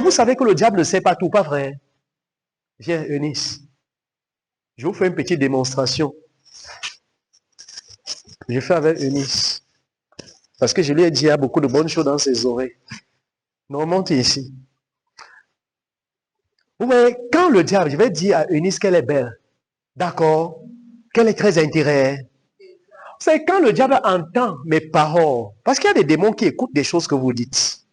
vous savez que le diable ne sait pas tout, pas vrai? Viens, Eunice. Je vous fais une petite démonstration. Je fais avec Eunice. Parce que je lui ai dit, il y a beaucoup de bonnes choses dans ses oreilles. Non, montez ici. Vous voyez, quand le diable, je vais dire à Eunice qu'elle est belle. D'accord? Qu'elle est très intéressante. C'est quand le diable entend mes paroles. Parce qu'il y a des démons qui écoutent des choses que vous dites.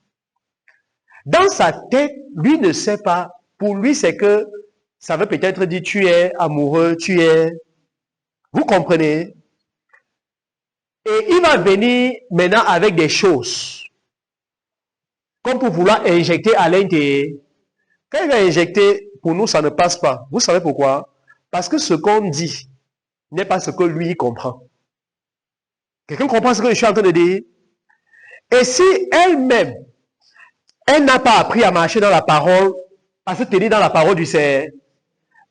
Dans sa tête, lui ne sait pas. Pour lui, c'est que ça veut peut-être dire tu es amoureux, tu es... Vous comprenez? Et il va venir maintenant avec des choses. Comme pour vouloir injecter à l'intérieur. Quand il va injecter, pour nous, ça ne passe pas. Vous savez pourquoi? Parce que ce qu'on dit n'est pas ce que lui comprend. Quelqu'un comprend ce que je suis en train de dire? Et si elle-même, elle n'a pas appris à marcher dans la parole, à se tenir dans la parole du Seigneur,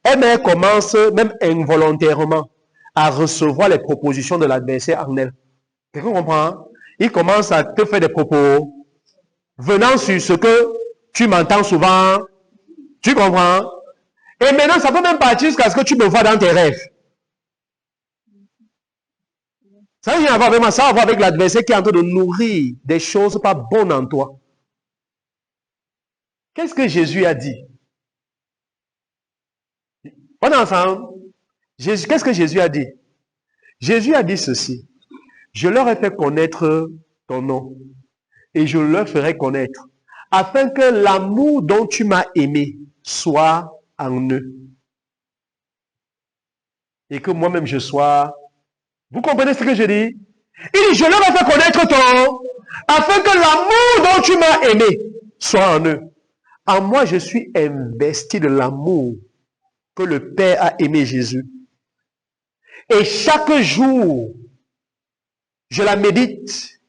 elle commence, même involontairement, à recevoir les propositions de l'adversaire en elle. Quelqu'un comprend? Il commence à te faire des propos venant sur ce que tu m'entends souvent. Tu comprends? Et maintenant, ça peut même partir jusqu'à ce que tu me vois dans tes rêves. Ça n'a rien à voir avec moi, ça a à voir avec l'adversaire qui est en train de nourrir des choses pas bonnes en toi. Qu'est-ce que Jésus a dit? On est ensemble. Qu'est-ce que Jésus a dit? Jésus a dit ceci. Je leur ai fait connaître ton nom et je leur ferai connaître afin que l'amour dont tu m'as aimé soit en eux et que moi-même je sois. Vous comprenez ce que je dis? Il dit, je leur ai fait connaître ton nom afin que l'amour dont tu m'as aimé soit en eux. En moi, je suis investi de l'amour que le Père a aimé Jésus. Et chaque jour, je la médite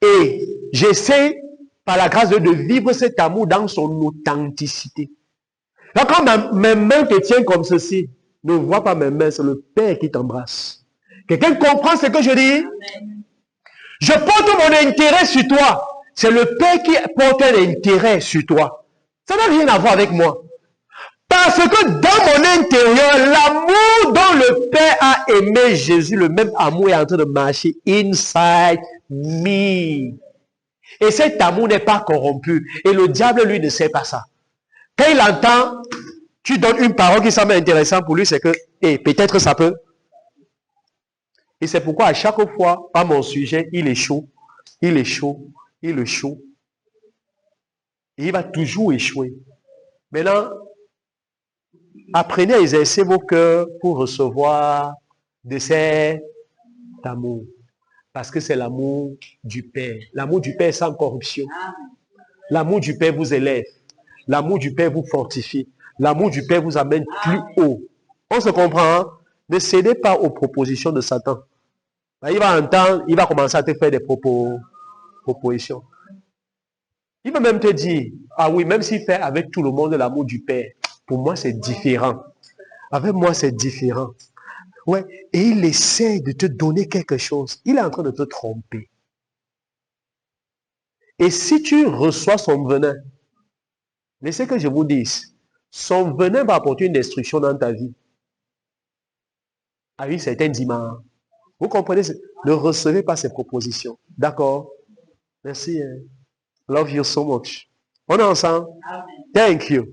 et j'essaie, par la grâce de Dieu, de vivre cet amour dans son authenticité. Donc, quand mes mains te tiennent comme ceci, ne vois pas mes mains, c'est le Père qui t'embrasse. Quelqu'un comprend ce que je dis? Amen. Je porte mon intérêt sur toi. C'est le Père qui porte un intérêt sur toi. Ça n'a rien à voir avec moi. Parce que dans mon intérieur, l'amour dont le Père a aimé Jésus, le même amour est en train de marcher inside me. Et cet amour n'est pas corrompu. Et le diable, lui, ne sait pas ça. Quand il entend, tu donnes une parole qui semble intéressante pour lui, c'est que, peut-être ça peut. Et c'est pourquoi à chaque fois, par mon sujet, il échoue, il échoue, il échoue. Et il va toujours échouer. Maintenant, apprenez à exercer vos cœurs pour recevoir de cet amour. Parce que c'est l'amour du Père. L'amour du Père sans corruption. L'amour du Père vous élève. L'amour du Père vous fortifie. L'amour du Père vous amène plus haut. On se comprend, hein? Ne cédez pas aux propositions de Satan. Il va entendre, il va commencer à te faire des propositions. Il va même te dire, ah oui, même s'il fait avec tout le monde l'amour du Père, pour moi c'est différent. Avec moi c'est différent. Ouais, et il essaie de te donner quelque chose. Il est en train de te tromper. Et si tu reçois son venin, laissez que je vous dise, son venin va apporter une destruction dans ta vie. À une certaine dimension. Vous comprenez? Ne recevez pas ces propositions. D'accord? Merci. Love you so much. On est ensemble? Thank you.